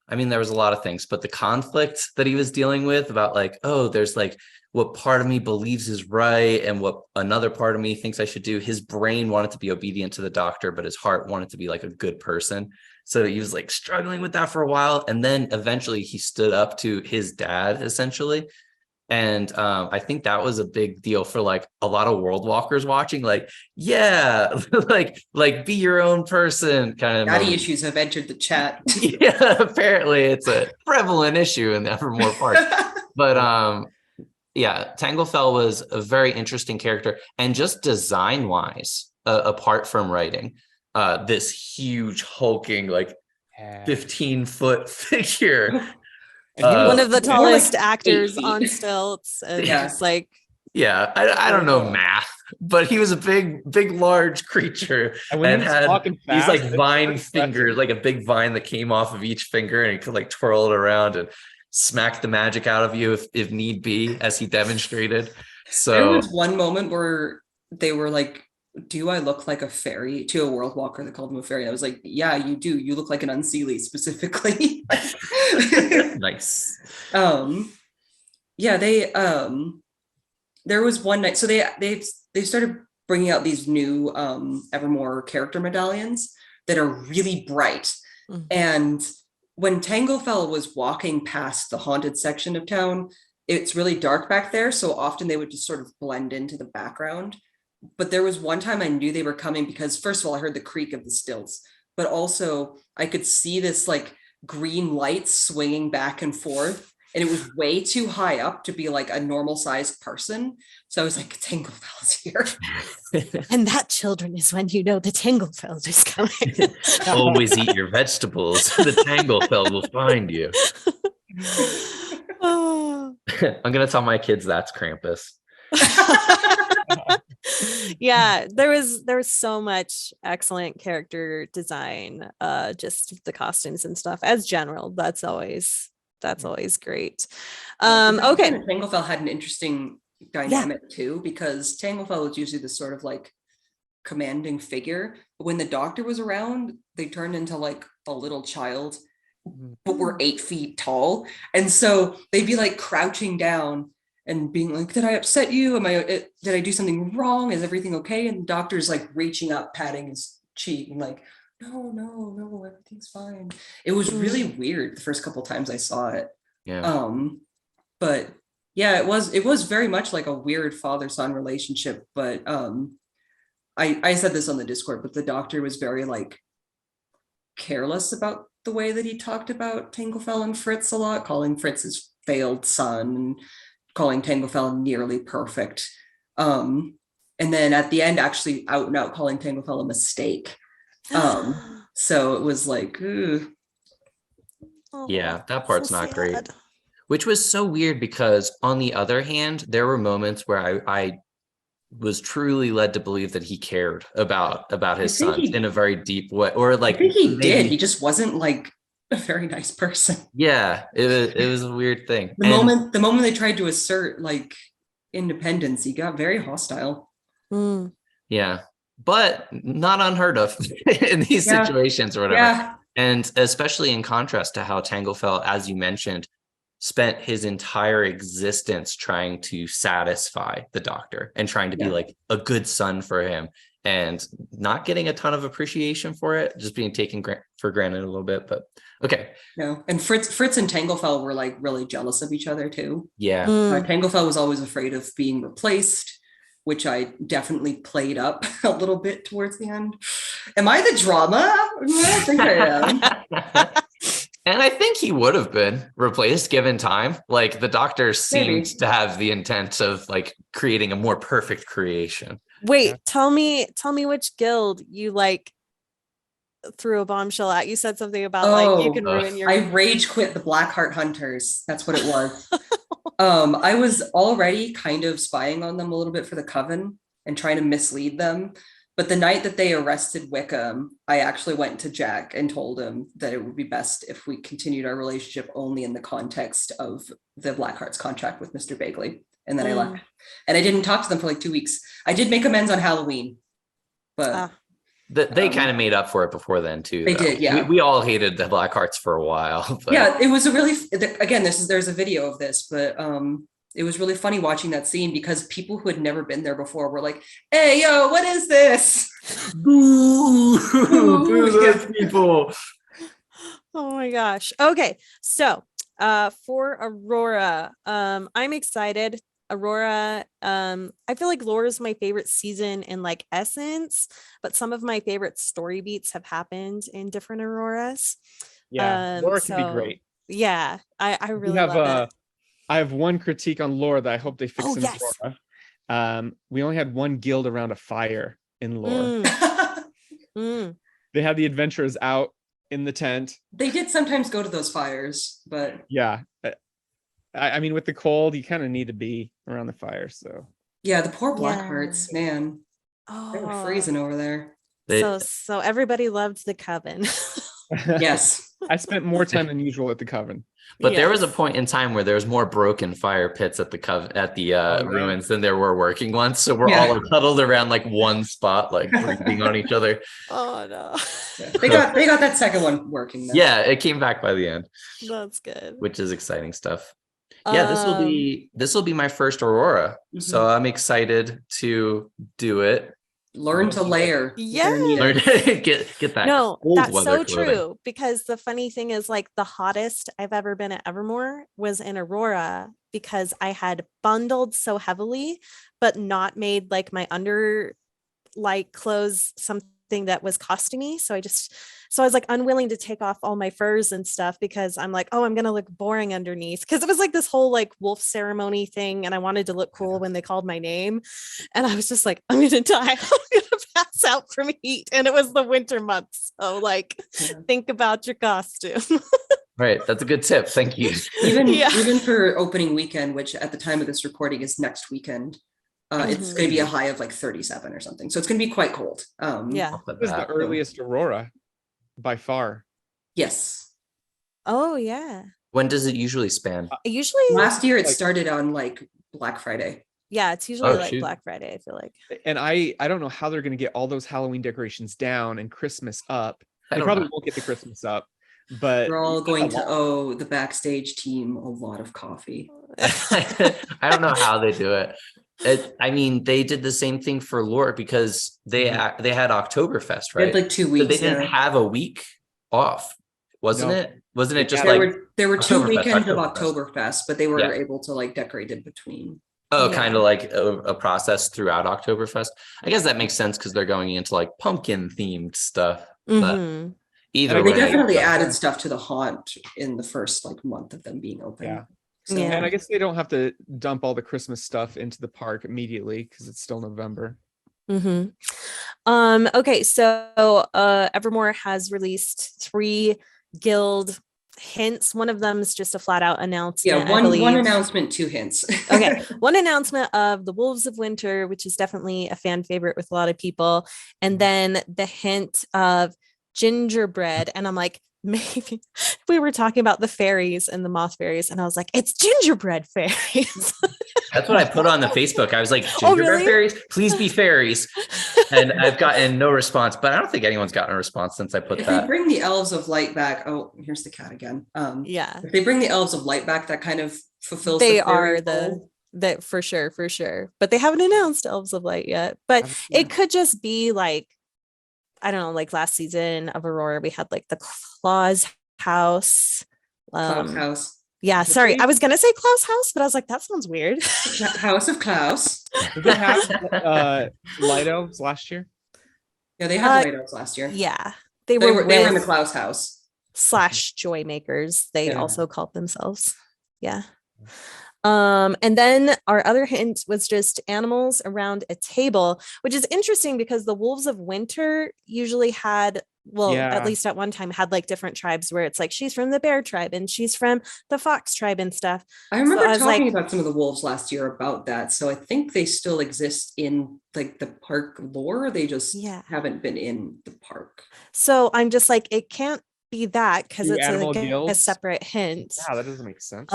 I mean, there was a lot of things, but the conflict that he was dealing with about like, oh, there's like what part of me believes is right and what another part of me thinks I should do. His brain wanted to be obedient to the doctor, but his heart wanted to be like a good person. So he was like struggling with that for a while. And then eventually he stood up to his dad, essentially. And I think that was a big deal for like a lot of world walkers watching, like, yeah, like be your own person kind of. Daddy issues have entered the chat. Yeah, apparently it's a prevalent issue in Evermore Park. But yeah, Tanglefell was a very interesting character, and just design wise, apart from writing, this huge hulking like 15-foot figure. One of the tallest actors on stilts, and just like, yeah, I don't know math, but he was a big large creature and had these like vine fingers, like a big vine that came off of each finger, and he could like twirl it around and smack the magic out of you if need be, as he demonstrated. So there was one moment where they were like, do I look like a fairy, to a world walker that called him a fairy? I was like, yeah, you do. You look like an unseelie specifically. Nice. Yeah, they there was one night, so they started bringing out these new Evermore character medallions that are really bright. And when Tanglefell was walking past the haunted section of town, it's really dark back there, so often they would just sort of blend into the background. But there was one time I knew they were coming because, first of all, I heard the creak of the stilts, but also I could see this like green light swinging back and forth, and it was way too high up to be like a normal sized person. So I was like, Tanglefell's here. And that, children, is when you know the Tanglefell is coming. Always eat your vegetables. The Tanglefell will find you. I'm gonna tell my kids that's Krampus. Yeah, there was so much excellent character design, just the costumes and stuff as general. That's always great. Okay, Tanglefell had an interesting dynamic too, because Tanglefell was usually this sort of like commanding figure, but when the doctor was around, they turned into like a little child, but were 8 feet tall, and so they'd be like crouching down and being like, did I upset you? Did I do something wrong? Is everything okay? And the doctor's like reaching up, patting his cheek and like, no, everything's fine. It was really weird the first couple times I saw it. Yeah. But yeah, it was very much like a weird father-son relationship. But I said this on the Discord, but the doctor was very like careless about the way that he talked about Tanglefell and Fritz a lot, calling Fritz his failed son and calling Tanglefell nearly perfect. And then at the end, actually out and out calling Tanglefell a mistake. So it was like, yeah, that part's not great. Which was so weird because on the other hand, there were moments where I was truly led to believe that he cared about his sons in a very deep way, or like I think he did. He just wasn't like a very nice person. Yeah, it was a weird thing. The moment they tried to assert like independence, he got very hostile. Yeah, but not unheard of in these situations or whatever. Yeah. And especially in contrast to how Tanglefell, as you mentioned, spent his entire existence trying to satisfy the doctor and trying to be like a good son for him, and not getting a ton of appreciation for it, just being taken for granted a little bit. But okay. No, and Fritz and Tanglefell were like really jealous of each other too. Yeah. Tanglefell was always afraid of being replaced, which I definitely played up a little bit towards the end. Am I the drama? I think I am. And I think he would have been replaced given time. Like the doctor seemed to have the intent of like creating a more perfect creation. Wait, tell me which guild you like threw a bombshell at. You said something about like you can ruin your. I rage quit the Blackheart Hunters. That's what it was. I was already kind of spying on them a little bit for the Coven and trying to mislead them. But the night that they arrested Wickham, I actually went to Jack and told him that it would be best if we continued our relationship only in the context of the Blackheart's contract with Mr. Bagley. And then I left. And I didn't talk to them for like 2 weeks. I did make amends on Halloween, but they kind of made up for it before then too. They did, yeah. We all hated the Blackhearts for a while. But. Yeah, it was a really, again, there's a video of this, but it was really funny watching that scene because people who had never been there before were like, "Hey, yo, what is this?" Boo! Boo those people. Oh my gosh. Okay, so for Aurora, I'm excited. Aurora, I feel like Lore is my favorite season in like essence, but some of my favorite story beats have happened in different Auroras. Yeah, Lore can be great. Yeah, I really love it. I have one critique on Lore that I hope they fix in Aurora. We only had one guild around a fire in Lore. They had the adventurers out in the tent. They did sometimes go to those fires, but yeah. I mean, with the cold, you kind of need to be around the fire. So yeah, the poor Blackhearts, man. They were freezing over there. So everybody loved the Coven. Yes. I spent more time than usual at the Coven. But there was a point in time where there was more broken fire pits at the ruins than there were working ones. So we're all like huddled around like one spot, like breathing on each other. Oh no. They got that second one working though. Yeah, it came back by the end. That's good. Which is exciting stuff. Yeah, this will be my first Aurora. So I'm excited to do it. Learn to layer. Yeah. Get that. No, that's so true. Because the funny thing is, like, the hottest I've ever been at Evermore was in Aurora because I had bundled so heavily, but not made like my under like clothes something that was costing me. So I was like unwilling to take off all my furs and stuff because I'm like, oh, I'm gonna look boring underneath, because it was like this whole like wolf ceremony thing and I wanted to look cool when they called my name, and I was just like, I'm gonna die. I'm gonna pass out from heat, and it was the winter months, so like think about your costume. Right, that's a good tip, thank you. Even for opening weekend, which at the time of this recording is next weekend, it's going to be a high of like 37 or something. So it's going to be quite cold. It was the earliest Aurora by far. Yes. Oh, yeah. When does it usually span? Usually last year it started on like Black Friday. Yeah, it's usually Black Friday, I feel like. And I don't know how they're going to get all those Halloween decorations down and Christmas up. They probably won't get the Christmas up, but we're all going to owe the backstage team a lot of coffee. I don't know how they do it. I mean, they did the same thing for Lore because they had Oktoberfest, right? They had like 2 weeks. So they didn't have a week off, wasn't it? Wasn't it just there were 2 weekends of Oktoberfest, but they were able to like decorate in between. Oh, kind of like a process throughout Oktoberfest. I guess that makes sense because they're going into like pumpkin themed stuff. But either way, they definitely added stuff to the haunt in the first like month of them being open. Yeah. So, and I guess they don't have to dump all the Christmas stuff into the park immediately because it's still November. Okay, so Evermore has released 3 guild hints. One of them is just a flat out announcement. Yeah, one announcement, 2 hints. Okay, one announcement of the Wolves of Winter, which is definitely a fan favorite with a lot of people, and then the hint of gingerbread, and I'm like, maybe we were talking about the fairies and the moth fairies, and I was like, it's gingerbread fairies. That's what I put on the Facebook. I was like, Oh, gingerbread really? fairies, please be fairies. And I've gotten no response, but I don't think anyone's gotten a response since I put If that. they bring the elves of light back, oh, here's the cat again. Yeah, If they bring the elves of light back, that kind of fulfills they the fairy are role. that for sure. But they haven't announced Elves of Light yet. But it could just be like, I don't know, like last season of Aurora, we had like the Claus house. Klaus house. Yeah, sorry. I was gonna say Klaus house, but I was like, that sounds weird. House of Klaus. Did they have light elves last year? Yeah, they had light elves last year. Yeah. They were in the Klaus house. / joy makers, they also called themselves. Yeah. Mm. And then our other hint was just animals around a table, which is interesting because the wolves of winter usually had, at least at one time, had like different tribes where it's like she's from the bear tribe and she's from the fox tribe and stuff. I remember talking about some of the wolves last year about that. So I think they still exist in like the park lore. They just haven't been in the park. So I'm just like, it can't be that because it's a separate hint. Yeah, that doesn't make sense.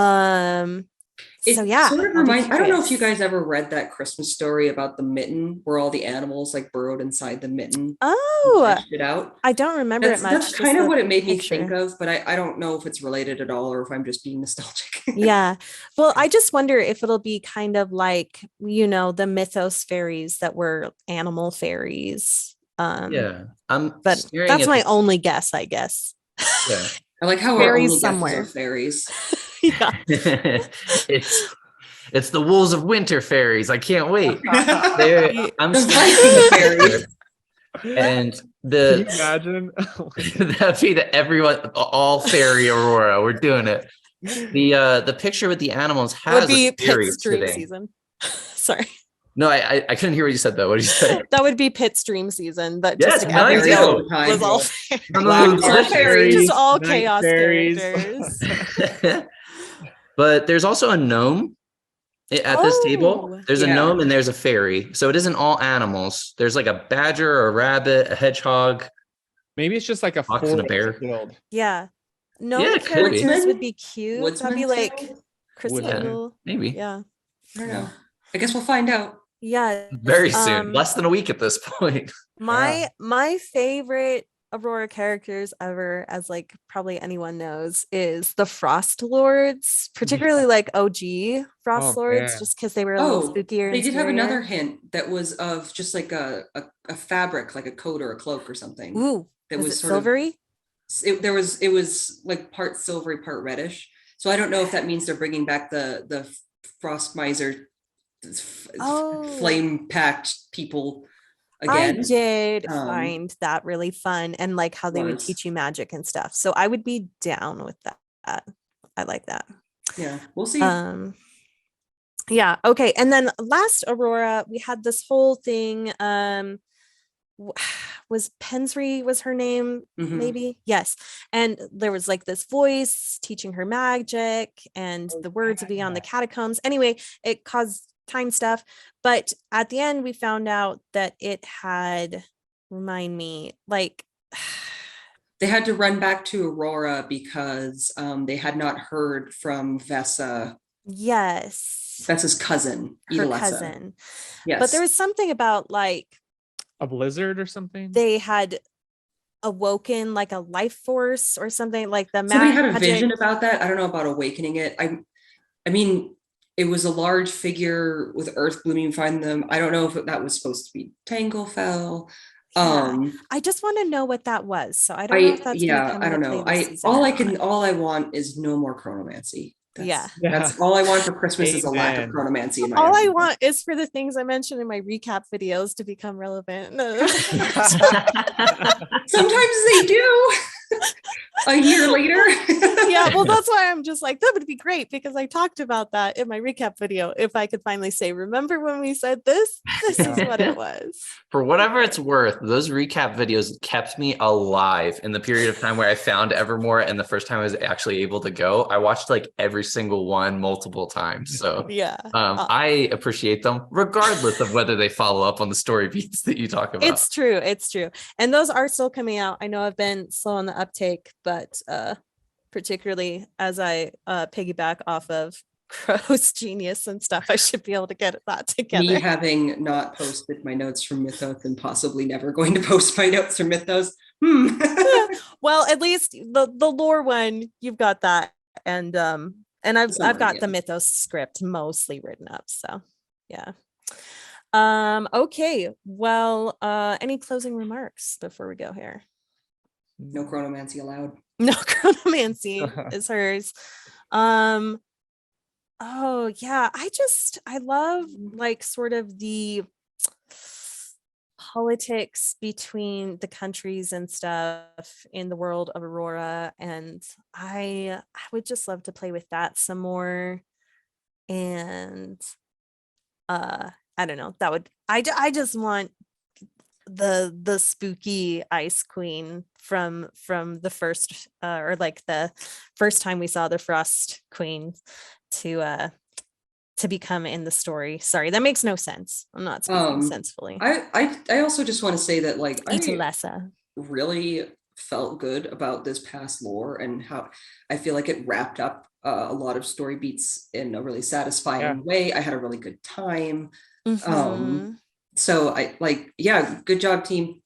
It sort of reminds, I don't know if you guys ever read that Christmas story about the mitten where all the animals like burrowed inside the mitten. Oh, it out. I don't remember it much. That's kind of what it made me think of, but I don't know if it's related at all or if I'm just being nostalgic. Yeah. Well, I just wonder if it'll be kind of like, the mythos fairies that were animal fairies. But that's my only guess, I guess. Yeah. I like how fairies our only somewhere. guesses are fairies. Yeah. It's the wolves of winter fairies. I can't wait. I'm the fairies. And can you imagine? That'd be everyone, all fairy Aurora. We're doing it. The picture with the animals has would be a fairy Pitt's dream sitting. season. Sorry. No, I couldn't hear what you said though. What did you say? That would be Pitt's dream season. That just was all fairies. Just all chaos characters. But there's also a gnome at this table. There's a gnome and there's a fairy. So it isn't all animals. There's like a badger or a rabbit, a hedgehog. Maybe it's just like a fox and a bear. Guild. Yeah. Gnome characters would be cute. That'd be like Crystal. Maybe. Yeah. I don't know. I guess we'll find out. Yeah. Very soon. Less than a week at this point. My favorite Aurora characters ever, as like probably anyone knows, is the Frost Lords, particularly like OG Frost Lords, just because they were a little spookier. They did have another hint that was of just like a fabric, like a coat or a cloak or something. Ooh, that was sort silvery. It was like part silvery, part reddish. So I don't know if that means they're bringing back the Frost Miser flame packed people again. I did find that really fun, and like how they would teach you magic and stuff. So I would be down with that. I like that. Yeah, we'll see. Yeah. Okay. And then last Aurora, we had this whole thing. Was Pensri was her name? Maybe. Yes. And there was like this voice teaching her magic, and the words would be on the catacombs. Anyway, it caused time stuff, but at the end we found out that it had, remind me, like they had to run back to Aurora because they had not heard from Vesa. Yes, Vesa's cousin, her cousin. Yes, but there was something about like a blizzard or something. They had awoken like a life force or something, like the so they had a vision about that. I don't know about awakening it. I mean, it was a large figure with earth blooming behind them. I don't know if that was supposed to be Tanglefell. Yeah. I just want to know what that was. So I don't know if that's I don't know. All I want is no more chronomancy. That's all I want for Christmas. Is a lack of chronomancy in my all I want is for the things I mentioned in my recap videos to become relevant. Sometimes they do. A year later. Yeah, well, that's why I'm just like, that would be great, because I talked about that in my recap video. If I could finally say, remember when we said this? This is what it was. For whatever it's worth, those recap videos kept me alive in the period of time where I found Evermore, and the first time I was actually able to go, I watched like every single one multiple times. So yeah, I appreciate them regardless of whether they follow up on the story beats that you talk about. It's true. And those are still coming out. I know I've been slow on the uptake, but particularly as I piggyback off of Crow's genius and stuff, I should be able to get that together. Me having not posted my notes from Mythos and possibly never going to post my notes from Mythos. Well, at least the lore one, you've got that, and I've got the Mythos script mostly written up. So yeah. Okay. Well, any closing remarks before we go here? No chronomancy allowed. No chronomancy is hers. Oh yeah, I love like sort of the politics between the countries and stuff in the world of Aurora, and I would just love to play with that some more. And I don't know, that would I just want the spooky ice queen from the first or like the first time we saw the frost queen to become in the story. Sorry, that makes no sense. I'm not speaking sensibly. I also just want to say that like I really felt good about this past lore and how I feel like it wrapped up a lot of story beats in a really satisfying way. I had a really good time. So I like, good job, team.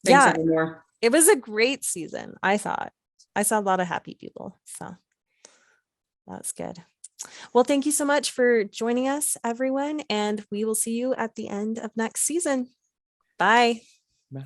Thanks, Evermore. It was a great season. I thought I saw a lot of happy people, so that's good. Well, thank you so much for joining us, everyone, and we will see you at the end of next season. Bye. Bye.